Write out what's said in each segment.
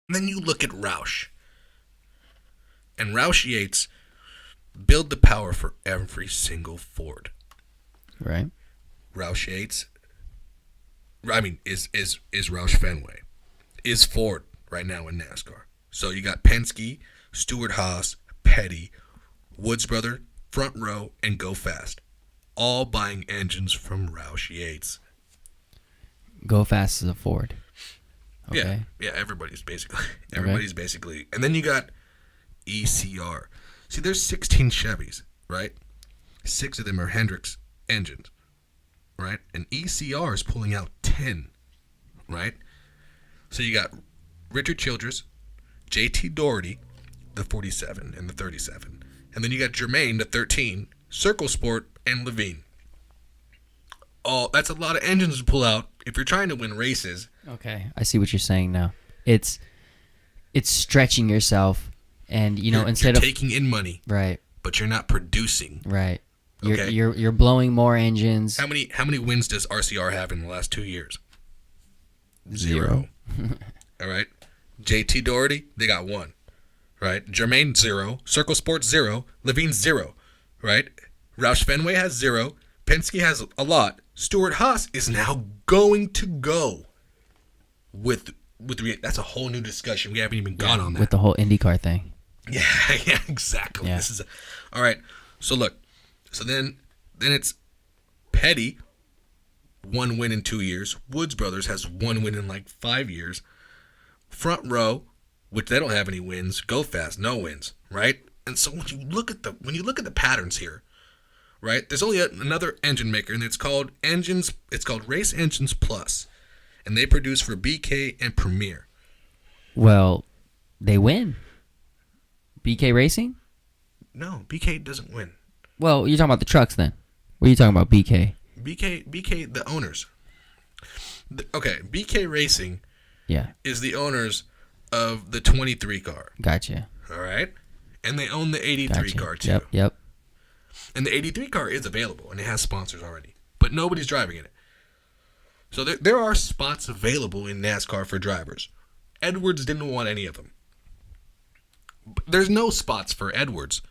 And then you look at Roush. And Roush Yates build the power for every single Ford. Right. Roush Yates, is Roush Fenway, is Ford right now in NASCAR. So you got Penske, Stewart-Haas, Petty, Woods Brother, Front Row, and Go Fast, all buying engines from Roush Yates. Go Fast is a Ford. Okay. Yeah, everybody's basically, and then you got ECR. See, there's 16 Chevys, right? 6 of them are Hendricks engines, right? And ECR is pulling out 10, right? So you got Richard Childress, JT Doherty, the 47 and the 37. And then you got Germain, the 13, Circle Sport, and Levine. Oh, that's a lot of engines to pull out if you're trying to win races. Okay, I see what you're saying now. It's stretching yourself, and instead you're of taking in money, right, but you're not producing. right. Okay. You're blowing more engines. How many wins does RCR have in the last 2 years? 0. All right. JT Doherty, they got 1. Right. Germain 0. Circle Sports 0. Levine 0. Right. Roush Fenway has 0. Penske has a lot. Stewart-Haas is now going to go with that's a whole new discussion. We haven't even gone on that With the whole IndyCar thing. Yeah, exactly. Yeah. This is all right. So look, then it's Petty, 1 win in 2 years. Woods Brothers has 1 win in like 5 years. Front Row, which they don't have any wins. Go Fast, no wins, right? And so when you look at the patterns here, right? There's only another engine maker, and it's called Engines. It's called Race Engines Plus, and they produce for BK and Premier. Well, they win. BK Racing? No, BK doesn't win. Well, you're talking about the trucks then. What are you talking about, BK? BK, the owners. Okay, BK Racing is the owners of the 23 car. Gotcha. All right? And they own the 83 car too. Yep. And the 83 car is available, and it has sponsors already. But nobody's driving in it. So there are spots available in NASCAR for drivers. Edwards didn't want any of them. But there's no spots for Edwards.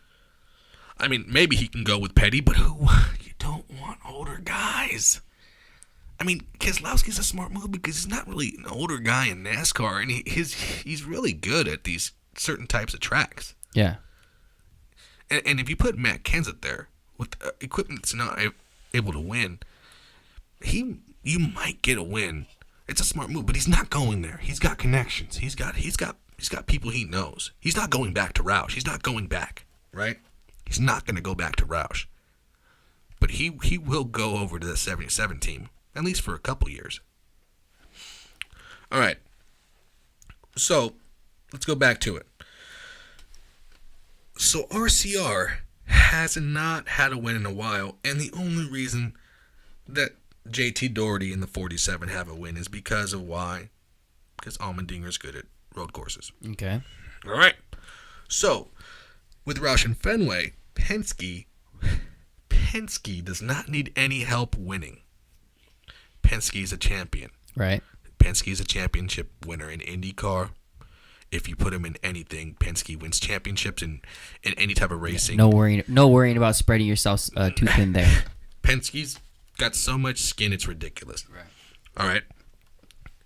I mean, maybe he can go with Petty, but who? You don't want older guys. I mean, Keselowski's a smart move because he's not really an older guy in NASCAR, and he's really good at these certain types of tracks. Yeah. And if you put Matt Kenseth there with equipment that's not able to win, you might get a win. It's a smart move, but he's not going there. He's got connections. He's got people he knows. He's not going back to Roush. He's not going back, right? He's not going to go back to Roush. But he will go over to the 77 team, at least for a couple years. All right. So, let's go back to it. So, RCR has not had a win in a while, and the only reason that JT Doherty and the 47 have a win is because of why? Because Allmendinger's good at road courses. Okay. All right. So, with Roush and Fenway, Penske does not need any help winning. Penske is a champion. Right. Penske is a championship winner in IndyCar. If you put him in anything, Penske wins championships in any type of racing. No worrying about spreading yourself too thin there. Penske's got so much skin, it's ridiculous. Right. All right.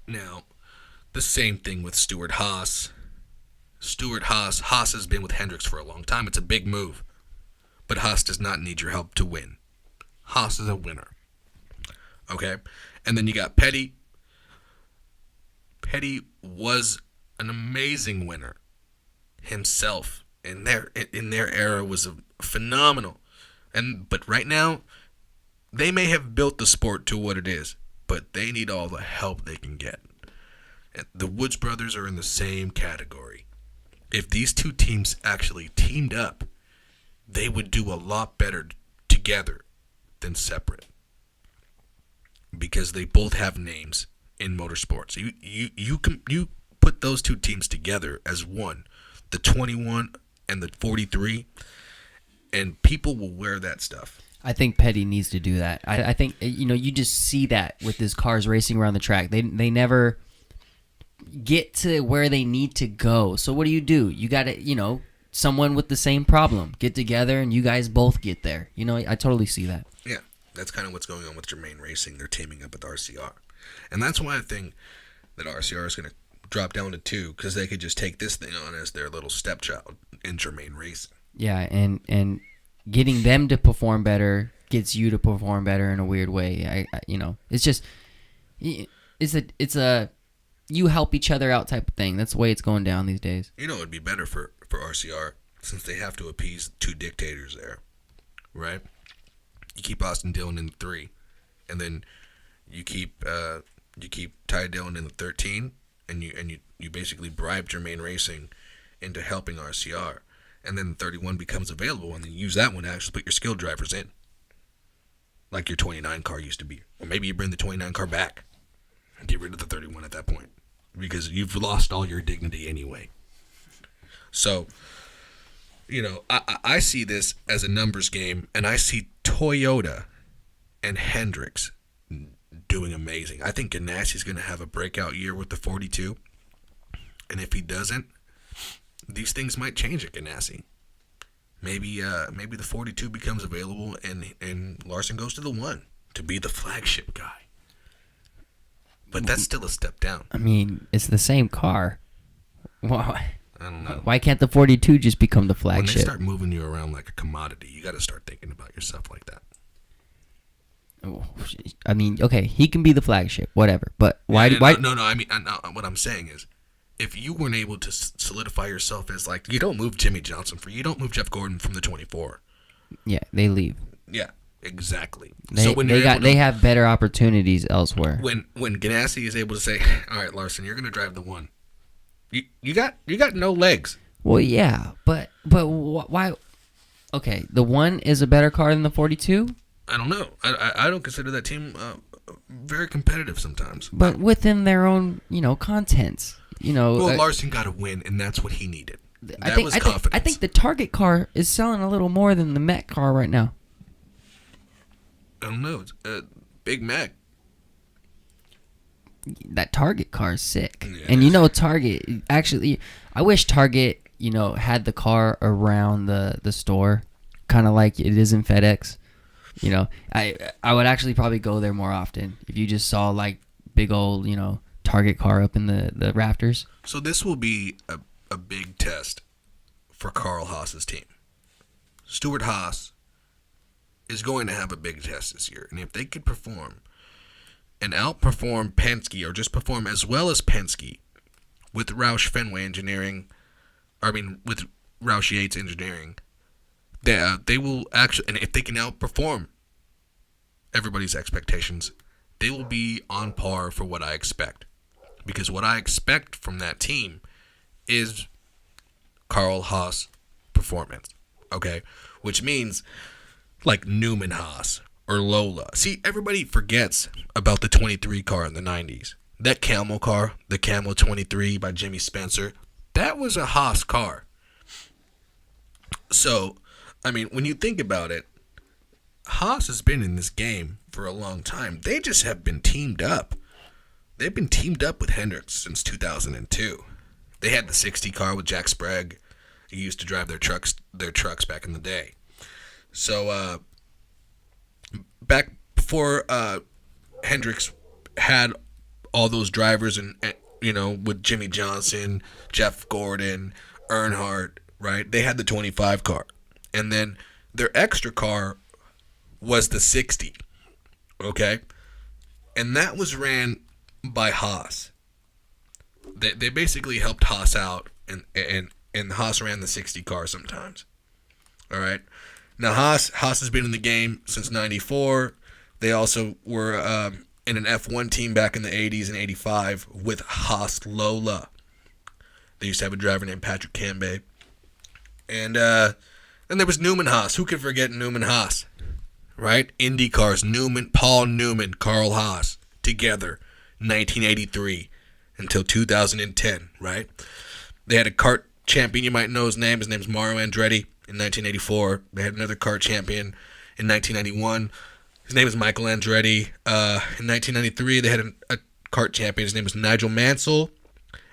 Now, the same thing with Stewart-Haas. Haas has been with Hendricks for a long time. It's a big move. But Haas does not need your help to win. Haas is a winner. Okay? And then you got Petty. Petty was an amazing winner himself. In their era was phenomenal. But right now, they may have built the sport to what it is, but they need all the help they can get. The Woods brothers are in the same category. If these two teams actually teamed up, they would do a lot better together than separate. Because they both have names in motorsports. You put those two teams together as one, the 21 and the 43, and people will wear that stuff. I think Petty needs to do that. I think you just see that with his cars racing around the track. They never get to where they need to go. So what do? You got to, someone with the same problem get together and you guys both get there. I totally see that. Yeah, that's kind of what's going on with Germain Racing. They're teaming up with RCR. And that's why I think that RCR is going to drop down to 2, because they could just take this thing on as their little stepchild in Germain Racing. Yeah, and getting them to perform better gets you to perform better in a weird way. It's just it's a you help each other out type of thing. That's the way it's going down these days. It'd be better for RCR, since they have to appease 2 dictators there, right? You keep Austin Dillon in the 3, and then you keep Ty Dillon in the 13, and you basically bribe Germain Racing into helping RCR, and then the 31 becomes available, and then you use that one to actually put your skilled drivers in, like your 29 car used to be. Or maybe you bring the 29 car back and get rid of the 31 at that point, because you've lost all your dignity anyway. So, I see this as a numbers game, and I see Toyota and Hendricks doing amazing. I think Ganassi's going to have a breakout year with the 42, and if he doesn't, these things might change at Ganassi. Maybe the 42 becomes available, and Larson goes to the 1 to be the flagship guy. But that's still a step down. I mean, it's the same car. Why? I don't know. Why can't the 42 just become the flagship? When they start moving you around like a commodity, you got to start thinking about yourself like that. I mean, okay, he can be the flagship, whatever. But why? No. I mean, what I'm saying is, if you weren't able to solidify yourself as you don't move Jimmy Johnson you don't move Jeff Gordon from the 24. Yeah, they leave. Yeah, exactly. They have better opportunities elsewhere. When Ganassi is able to say, "All right, Larson, you're going to drive the 1," you got no legs. Well, yeah, but why? Okay, the 1 is a better car than the 42. I don't know. I don't consider that team very competitive sometimes. But within their own, contents. Well, Larson got a win, and that's what he needed. That was confidence. I think the Target car is selling a little more than the Met car right now. I don't know. It's, Big Mac. That Target car is sick. Yeah, and Target, actually, I wish Target, had the car around the store, kind of like it is in FedEx. I would actually probably go there more often if you just saw big old, Target car up in the rafters. So this will be a big test for Carl Haas's team. Stuart Haas is going to have a big test this year, and if they could perform and outperform Penske, or just perform as well as Penske with Roush Fenway Engineering, with Roush Yates Engineering, they will actually, and if they can outperform everybody's expectations, they will be on par for what I expect. Because what I expect from that team is Carl Haas performance, okay? Which means like Newman Haas or Lola. See, everybody forgets about the 23 car in the 90s. That Camel car, the Camel 23 by Jimmy Spencer, that was a Haas car. So, when you think about it, Haas has been in this game for a long time. They just have been teamed up. They've been teamed up with Hendricks since 2002. They had the 60 car with Jack Sprague. He used to drive their trucks back in the day. So, back before Hendricks had all those drivers and with Jimmy Johnson, Jeff Gordon, Earnhardt, right? They had the 25 car. And then their extra car was the 60, okay? And that was ran by Haas. They basically helped Haas out, and Haas ran the 60 car sometimes. All right? Now, Haas has been in the game since 94. They also were in an F1 team back in the 80s and 85 with Haas Lola. They used to have a driver named Patrick Canbay. And there was Newman Haas. Who could forget Newman Haas? Right? IndyCars, Paul Newman, Carl Haas, together, 1983 until 2010, right? They had a kart champion, you might know his name. His name's Mario Andretti in 1984. They had another kart champion in 1991. His name is Michael Andretti. In 1993, they had a kart champion. His name was Nigel Mansell.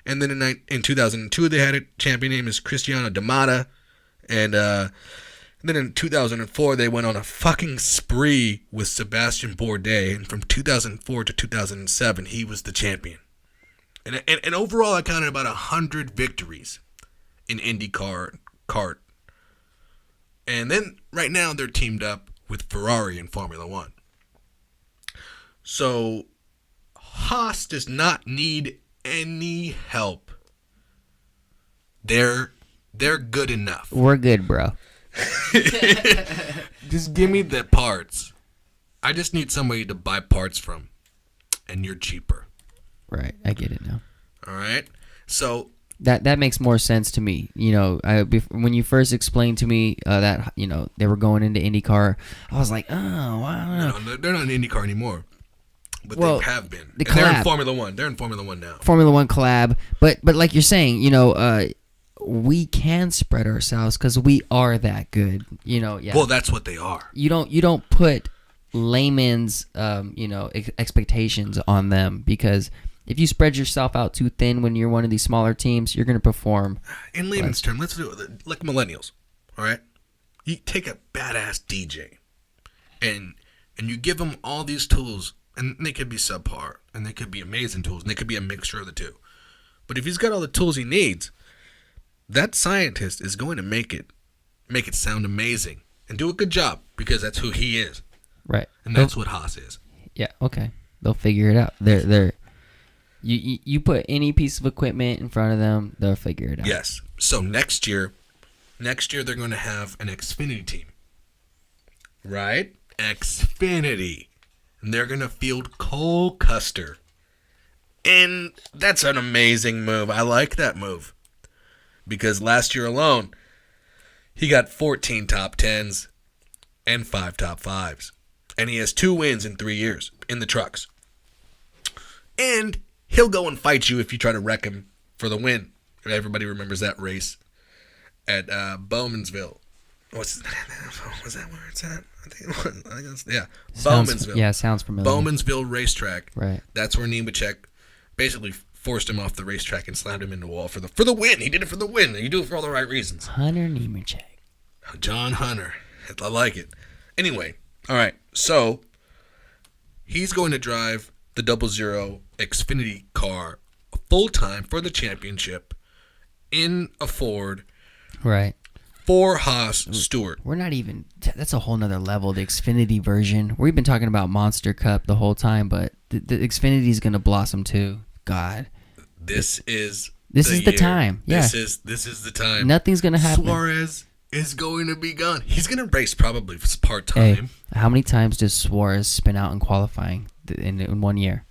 And then in 2002, they had a champion named is Cristiano D'Amata. And then in 2004, they went on a fucking spree with Sebastian Bourdais. And from 2004 to 2007, he was the champion. And overall, I counted about 100 victories in IndyCar kart. And then right now, they're teamed up with Ferrari in Formula One. So Haas does not need any help. They're good enough. We're good, bro. Just give me the parts. I just need somebody to buy parts from, and you're cheaper. Right, I get it now. All right. So that makes more sense to me. You know, when you first explained to me that they were going into IndyCar, I was like, oh wow. No, they're not in IndyCar anymore. But they have been. They're in Formula One. They're in Formula One now. Formula One collab. But like you're saying, we can spread ourselves because we are that good. Yeah. Well, that's what they are. You don't put layman's expectations on them, because if you spread yourself out too thin when you're one of these smaller teams, you're going to perform. In layman's terms, let's do it like millennials. All right. You take a badass DJ, and you give them all these tools. And they could be subpar, and they could be amazing tools, and they could be a mixture of the two. But if he's got all the tools he needs, that scientist is going to make it sound amazing and do a good job, because that's who he is. Right. And that's what Haas is. Yeah. Okay. They'll figure it out. You put any piece of equipment in front of them, they'll figure it out. Yes. So next year they're going to have an Xfinity team. Right? Xfinity. And they're going to field Cole Custer. And that's an amazing move. I like that move. Because last year alone, he got 14 top 10s and 5 top 5s. And he has 2 wins in 3 years in the trucks. And he'll go and fight you if you try to wreck him for the win. Everybody remembers that race at Bowmansville. Was that where it's at? I think it was. Yeah, Bowmansville. Yeah, sounds familiar. Bowmansville racetrack. Right. That's where Nemechek basically forced him off the racetrack and slammed him into the wall for the win. He did it for the win. You do it for all the right reasons. Hunter Nemechek. John Hunter. I like it. Anyway, all right. So he's going to drive the 00 Xfinity car full time for the championship in a Ford. Right. For Haas Stewart. We're not even. That's a whole nother level. The Xfinity version. We've been talking about Monster Cup the whole time, but the Xfinity is going to blossom too. God. This is the time. Yeah. This is the time. Nothing's going to happen. Suarez is going to be gone. He's going to race probably part time. Hey, how many times does Suarez spin out in qualifying in 1 year?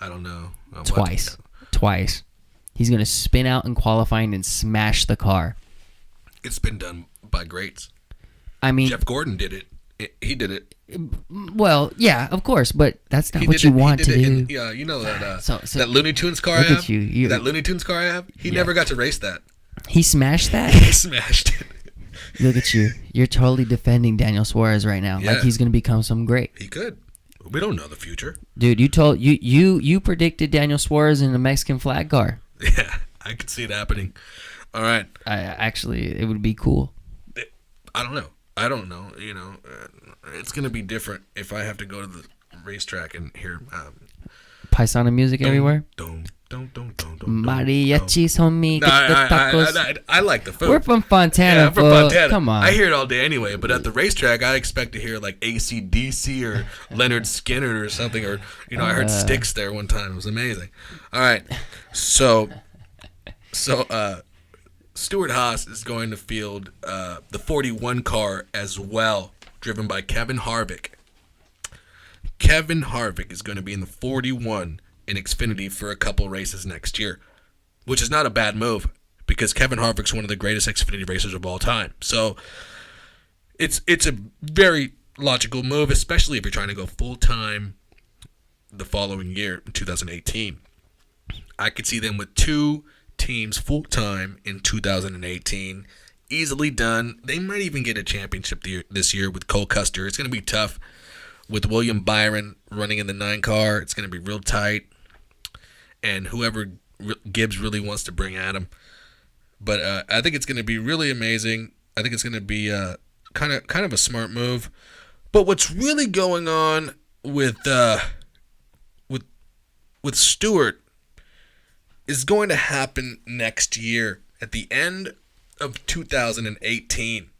I don't know. Twice. He's going to spin out in qualifying and smash the car. It's been done by greats. I mean, Jeff Gordon did it. He did it. Well, yeah, of course, but that's not what you want to do. Yeah, you know that that Looney Tunes car I have? That Looney Tunes car I have? He never got to race that. He smashed that? He smashed it. Look at you. You're totally defending Daniel Suarez right now. Yeah. Like he's going to become some great. He could. We don't know the future. Dude, you predicted Daniel Suarez in a Mexican flag car. Yeah, I could see it happening. All right. Actually, it would be cool. I don't know. It's going to be different if I have to go to the racetrack and hear paisano music everywhere. Mariachis, homie. I like the food. We're from Fontana. Yeah, I'm from Fontana. Come on. I hear it all day anyway, but at the racetrack, I expect to hear like AC/DC or Leonard Skinner or something. Or, I heard Styx there one time. It was amazing. All right. So Stuart Haas is going to field the 41 car as well, driven by Kevin Harvick. Kevin Harvick is going to be in the 41 in Xfinity for a couple races next year, which is not a bad move because Kevin Harvick's one of the greatest Xfinity racers of all time. So it's a very logical move, especially if you're trying to go full-time the following year, in 2018. I could see them with 2 teams full-time in 2018. Easily done. They might even get a championship this year with Cole Custer. It's going to be tough with William Byron running in the 9 car. It's going to be real tight. And whoever Gibbs really wants to bring at him. But I think it's going to be really amazing. I think it's going to be kind of a smart move. But what's really going on with Stewart is going to happen next year at the end of 2018.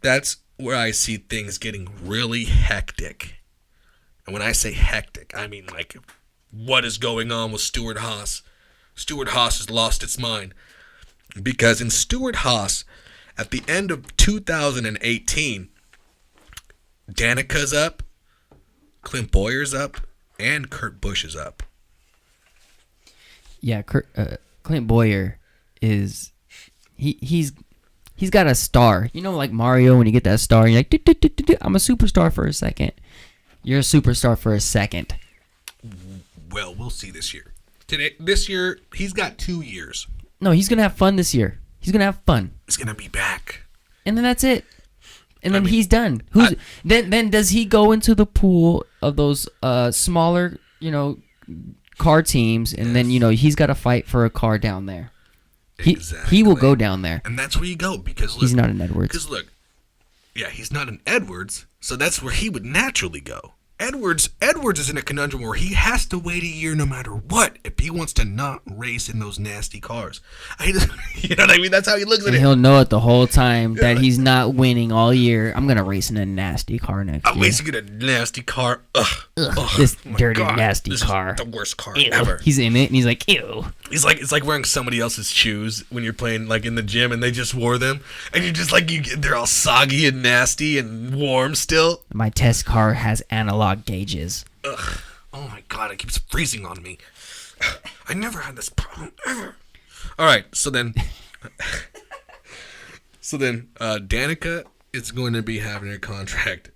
That's where I see things getting really hectic. And when I say hectic, I mean like what is going on with Stewart Haas. Stewart Haas has lost its mind. Because in Stewart Haas, at the end of 2018, Danica's up, Clint Bowyer's up, and Kurt Busch is up. Yeah, Clint Bowyer is he's got a star. You know, like Mario, when you get that star, and you're like, I'm a superstar for a second. You're a superstar for a second. Well, we'll see this year. This year, he's got 2 years. No, he's gonna have fun this year. He's gonna have fun. He's gonna be back, and then that's it. And then he's done. Then does he go into the pool of those smaller, car teams, and then he's got to fight for a car down there. He will go down there, and that's where you go because he's not an Edwards. Because look, yeah, he's not an Edwards, so that's where he would naturally go. Edwards is in a conundrum where he has to wait a year no matter what if he wants to not race in those nasty cars. You know what I mean? That's how he looks at it. He'll know it the whole time that he's not winning all year. I'm going to race in a nasty car next year. I'm racing in a nasty car. Ugh, this dirty, nasty car. Is the worst car Ew. ever. He's in it, and he's like, ew. It's like wearing somebody else's shoes when you're playing like in the gym and they just wore them. And you're just like, they're all soggy and nasty and warm still. My test car has analog gauges. Ugh. Oh my God, it keeps freezing on me. I never had this problem ever. All right, so then Danica is going to be having her contract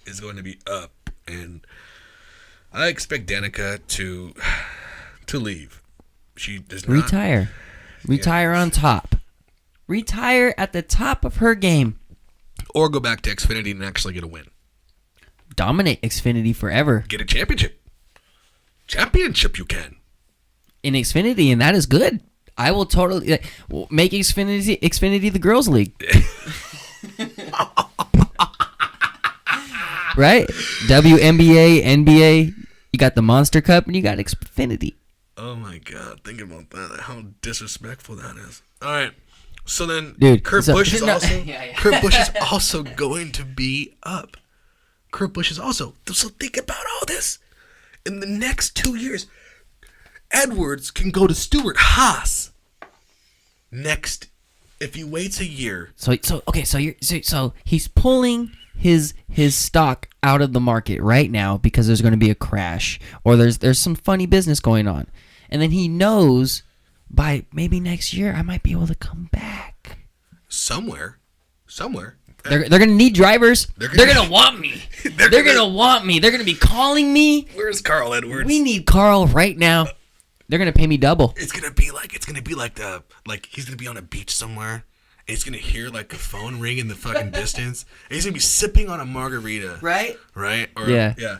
is going to be up, and I expect Danica to leave. She does not retire on top. Retire at the top of her game, or go back to Xfinity and actually get a win. Dominate Xfinity forever. Get a championship. Championship you can. In Xfinity, and that is good. I will totally make Xfinity the girls' league. Right? WNBA, NBA, you got the Monster Cup, and you got Xfinity. Oh my God, think about that. How disrespectful that is. All right. So then, dude, Kurt Busch is also yeah. Kurt Busch is also going to be up. Kurt Busch is also. So think about all this. In the next 2 years, Edwards can go to Stewart Haas. Next, if he waits a year. So he's pulling his stock out of the market right now because there's going to be a crash or there's some funny business going on, and then he knows by maybe next year I might be able to come back. Somewhere. They're going to need drivers. They're going to want me. They're going to want me. They're going to be calling me. Where's Carl Edwards? We need Carl right now. They're going to pay me double. It's going to be like he's going to be on a beach somewhere. And he's going to hear like a phone ring in the fucking distance. And he's going to be sipping on a margarita. Right? Or, yeah.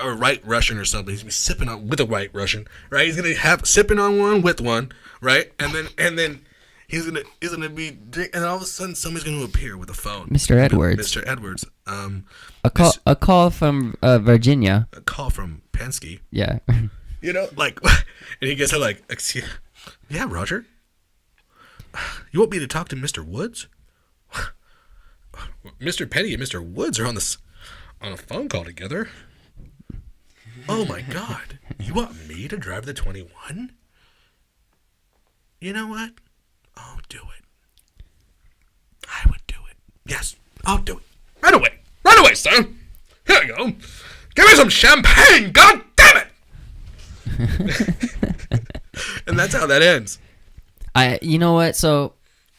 Or White Russian or something. He's going to be sipping on with a White Russian. Right? He's going to have sipping on one with one. Right? And then he's gonna be, and all of a sudden somebody's gonna appear with a phone. Mr. Edwards. Mr. Edwards. A call from Virginia. A call from Penske. Yeah. Like, and he gets like, yeah, Roger. You want me to talk to Mr. Woods? Mr. Petty and Mr. Woods are on a phone call together. Oh my God! You want me to drive the 21? You know what? I'll do it. I would do it. Yes, I'll do it. Right away, son. Here you go. Give me some champagne. God damn it. And that's how that ends. You know what? So,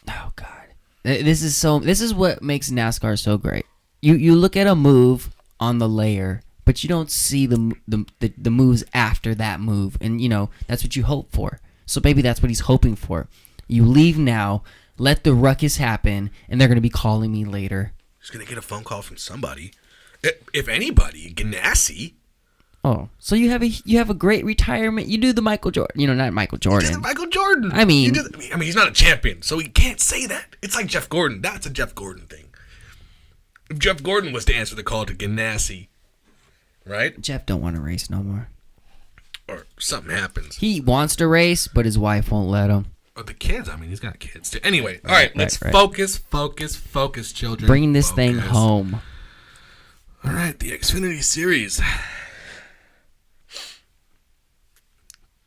oh God, this is what makes NASCAR so great. You look at a move on the layer, but you don't see the moves after that move, and that's what you hope for. So maybe that's what he's hoping for. You leave now, let the ruckus happen, and they're going to be calling me later. He's going to get a phone call from somebody. If anybody, Ganassi. Oh, so you have a great retirement. You do the Michael Jordan. Not Michael Jordan. He did the Michael Jordan. I mean, he's not a champion, so he can't say that. It's like Jeff Gordon. That's a Jeff Gordon thing. If Jeff Gordon was to answer the call to Ganassi, right? Jeff don't want to race no more. Or something happens. He wants to race, but his wife won't let him. Or the kids. I mean, he's got kids too. Anyway, all right, let's focus, children. Bring this thing home. All right, the Xfinity Series.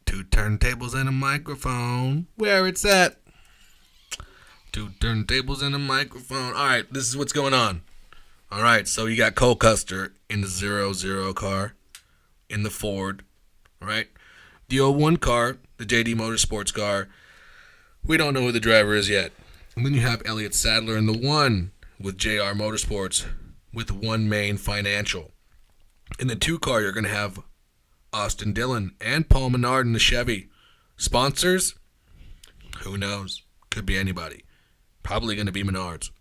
2 turntables and a microphone. Where it's at. 2 turntables and a microphone. All right, this is what's going on. All right, so you got Cole Custer in the 0-0 car, in the Ford, right? The 01 car, the JD Motorsports car, we don't know who the driver is yet. And then you have Elliott Sadler in the 1 with JR Motorsports with One Main Financial. In the 2 car, you're going to have Austin Dillon and Paul Menard in the Chevy. Sponsors? Who knows? Could be anybody. Probably going to be Menards.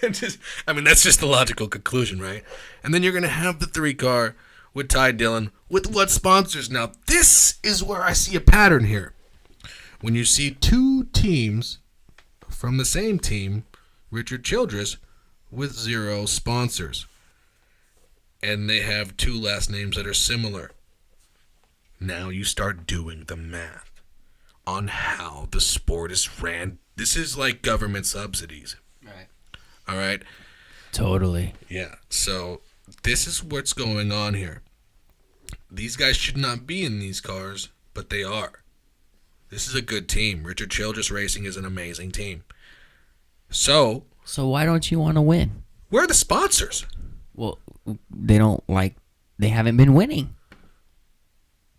That's just the logical conclusion, right? And then you're going to have the 3 car with Ty Dillon with what sponsors? Now, this is where I see a pattern here. When you see 2 teams from the same team, Richard Childress, with 0 sponsors. And they have 2 last names that are similar. Now you start doing the math on how the sport is ran. This is like government subsidies. Right. All right? Totally. Yeah. So this is what's going on here. These guys should not be in these cars, but they are. This is a good team. Richard Childress Racing is an amazing team. So why don't you want to win? Where are the sponsors? Well, they haven't been winning.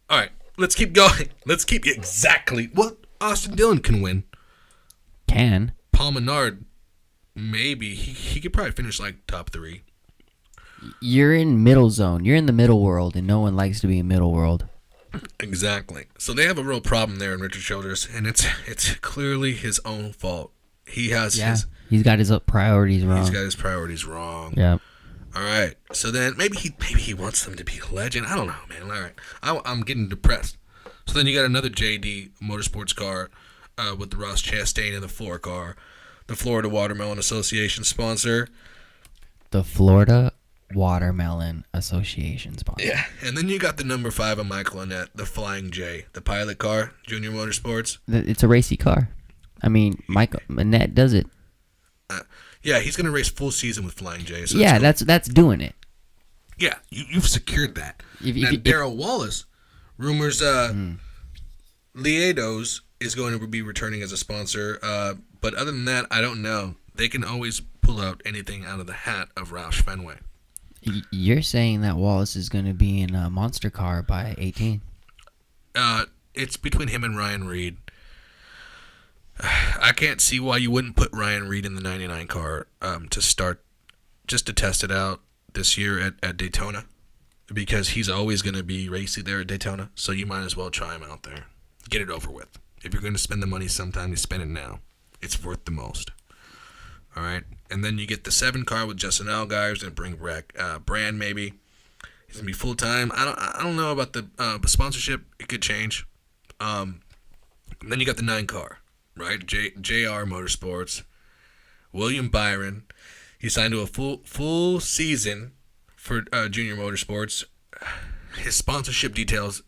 All right, let's keep going. Exactly. Well, Austin Dillon can win. Can. Paul Menard, maybe. He could probably finish like top 3. You're in middle zone. You're in the middle world, and no one likes to be in middle world. Exactly. So they have a real problem there in Richard Childress, and it's clearly his own fault. He's got his priorities wrong. He's got his priorities wrong. Yeah. All right. So then maybe he wants them to be a legend. I don't know, man. All right. I'm getting depressed. So then you got another JD Motorsports car with the Ross Chastain in the 4 car, the Florida Watermelon Association sponsor. The Florida Watermelon Association sponsor. Yeah. And then you got the number 5 of Michael Annett, the Flying J, the pilot car, Junior Motorsports. It's a racy car. I mean, Michael Annett does it. Yeah, he's going to race full season with Flying J. So yeah, that's doing it. Yeah, you've secured that. Now, Darrell Wallace, rumors Liedos is going to be returning as a sponsor. But other than that, I don't know. They can always pull out anything out of the hat of Roush Fenway. You're saying that Wallace is going to be in a monster car by 18? It's between him and Ryan Reed. I can't see why you wouldn't put Ryan Reed in the 99 car to start, just to test it out this year at Daytona, because he's always going to be racy there at Daytona, so you might as well try him out there. Get it over with. If you're going to spend the money sometime, you spend it now. It's worth the most. All right? And then you get the 7 car with Justin Allgaier, who's going to bring back Brand maybe. He's going to be full-time. I don't know about the sponsorship. It could change. Then you got the 9 car. Right, JR Motorsports, William Byron. He signed to a full season for Junior Motorsports. His sponsorship details,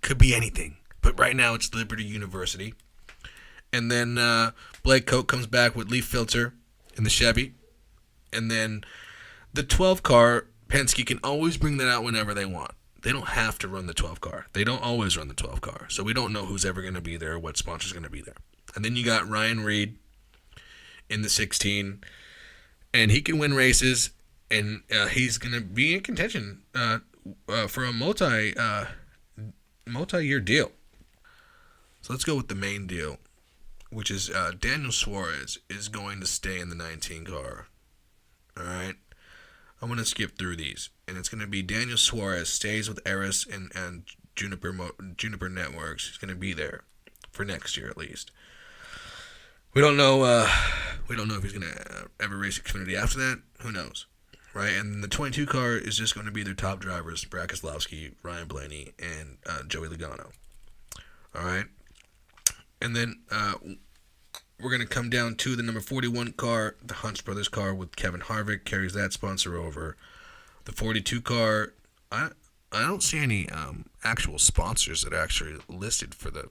could be anything, but right now it's Liberty University. And then Blake Koch comes back with Leaf Filter in the Chevy, and then the 12 car Penske can always bring that out whenever they want. They don't have to run the 12 car. They don't always run the 12 car, so we don't know who's ever going to be there, or what sponsor's going to be there. And then you got Ryan Reed in the 16, and he can win races, and he's going to be in contention for a multi-year deal. So let's go with the main deal, which is Daniel Suarez is going to stay in the 19 car. All right? I'm going to skip through these, and it's going to be Daniel Suarez stays with Eris and Juniper Networks. He's going to be there for next year at least. We don't know if he's going to ever race Xfinity after that. Who knows? right? And the 22 car is just going to be their top drivers, Brad Keselowski, Ryan Blaney, and Joey Logano. All right? And then we're going to come down to the number 41 car, the Hunts Brothers car with Kevin Harvick, carries that sponsor over. The 42 car, I don't see any actual sponsors that are actually listed for the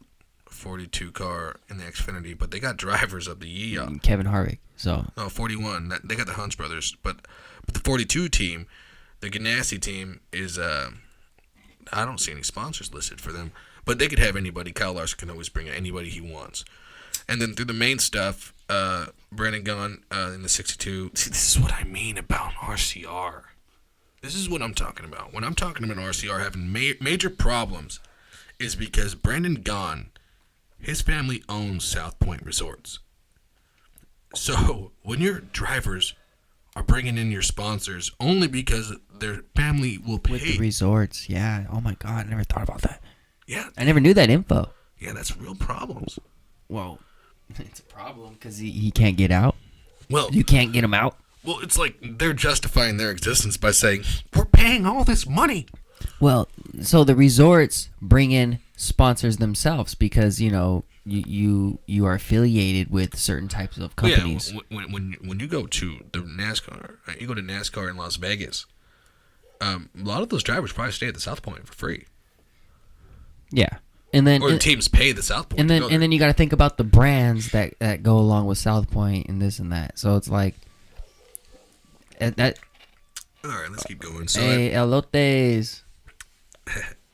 42 car in the Xfinity, but they got drivers of the year. Kevin Harvick. So 41. They got the Hunts Brothers, but the 42 team, the Ganassi team, is I don't see any sponsors listed for them, but they could have anybody. Kyle Larson can always bring anybody he wants. And then through the main stuff, Brandon Gaughan in the 62. See, this is what I mean about RCR. This is what I'm talking about. When I'm talking about RCR having major problems, is because Brandon Gaughan, his family owns South Point Resorts. So when your drivers are bringing in your sponsors only because their family will pay. with the resorts, yeah. Oh my God, I never thought about that. Yeah. I never knew that info. Yeah, that's real problems. Well, it's a problem because he can't get out. Well, You can't get him out. Well, it's like they're justifying their existence by saying, we're paying all this money. Well, so the resorts bring in sponsors themselves because, you know, you are affiliated with certain types of companies. Yeah, when you go to the NASCAR, right, you go to NASCAR in Las Vegas, a lot of those drivers probably stay at the South Point for free. Yeah. And then Or the teams pay the South Point. and then you got to think about the brands that go along with South Point and this and that. So it's like that. All right, let's keep going. So, Hey, elotes.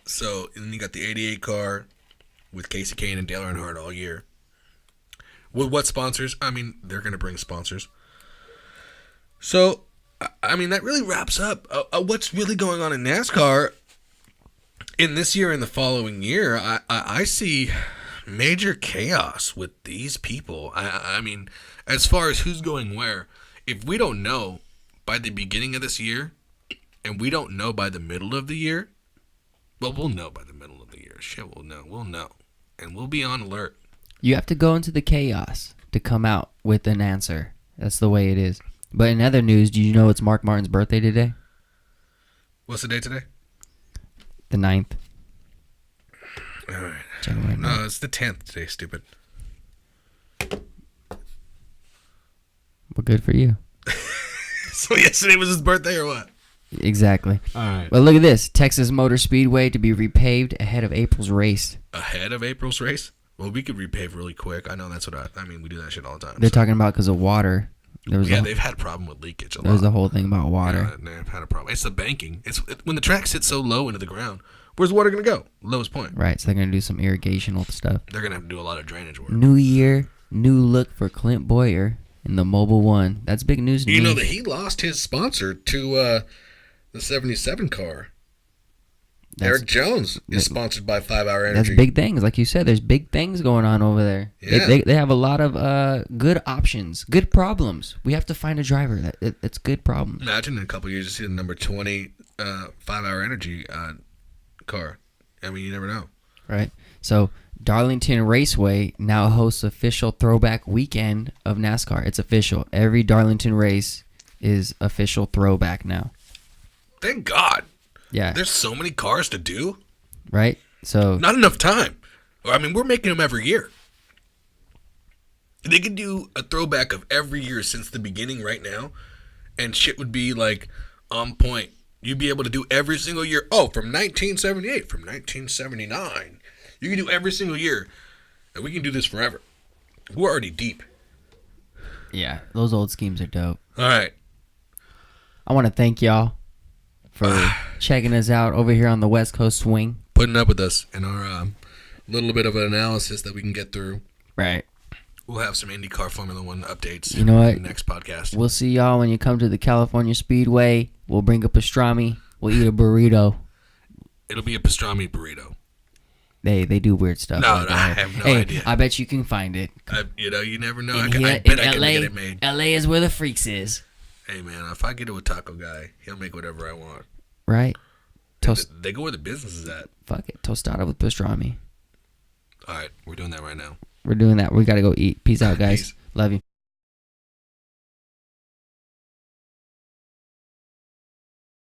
so and then you got the 88 car with Casey Kane and Dale Earnhardt all year. With what sponsors? I mean, they're going to bring sponsors. So, I mean, that really wraps up what's really going on in NASCAR. In this year and the following year, I see major chaos with these people. I mean, as far as who's going where, if we don't know by the beginning of this year, and we don't know by the middle of the year, well, we'll know by the middle of the year. Shit, we'll know. And we'll be on alert. You have to go into the chaos to come out with an answer. That's the way it is. But in other news, do you know it's Mark Martin's birthday today? What's the date today? The 9th. All right. January 9th. No, it's the 10th today, stupid. Well, good for you. So yesterday was his birthday or what? Exactly. All right. Well, look at this. Texas Motor Speedway to be repaved ahead of April's race. Ahead of April's race? Well, we could repave really quick. I know that's what I mean, we do that shit all the time. They're talking about because of water. They've had a problem with leakage a lot. There's the whole thing about water. Yeah, they've had a problem. It's the banking. When the track sits so low into the ground, where's the water going to go? Lowest point. Right, so they're going to do some irrigational stuff. They're going to have to do a lot of drainage work. New year, new look for Clint Boyer in the Mobile One. That's big news to me. You know that he lost his sponsor to the 77 car. Eric Jones is sponsored by 5 Hour Energy. That's big things. Like you said, there's big things going on over there. Yeah. They have a lot of good options, good problems. We have to find a driver. It's good problems. Imagine in a couple of years you see the number 20 5 Hour Energy car. I mean, you never know. Right. So Darlington Raceway now hosts official throwback weekend of NASCAR. It's official. Every Darlington race is official throwback now. Thank God. Yeah. There's so many cars to do. Right? So Not enough time. I mean, we're making them every year. They could do a throwback of every year since the beginning right now, and shit would be like on point. You'd be able to do every single year. Oh, from 1978, from 1979. You can do every single year, and we can do this forever. We're already deep. yeah, those old schemes are dope. All right. I want to thank y'all for checking us out over here on the West Coast Swing. Putting up with us and our little bit of an analysis that we can get through. Right. We'll have some IndyCar Formula One updates. You know what? In the next podcast. We'll see y'all when you come to the California Speedway. We'll bring a pastrami. We'll eat a burrito. It'll be a pastrami burrito. They do weird stuff. No, like I that. have no hey, idea. I bet you can find it. You never know. In I here, bet in I can LA, get it made. LA is where the freaks is. Hey, man, if I get it with Taco Guy, he'll make whatever I want. Right? They go where the business is at. Fuck it. Tostada with pastrami. All right, we're doing that right now. We're doing that. We got to go eat. Peace out, guys. Peace. Love you.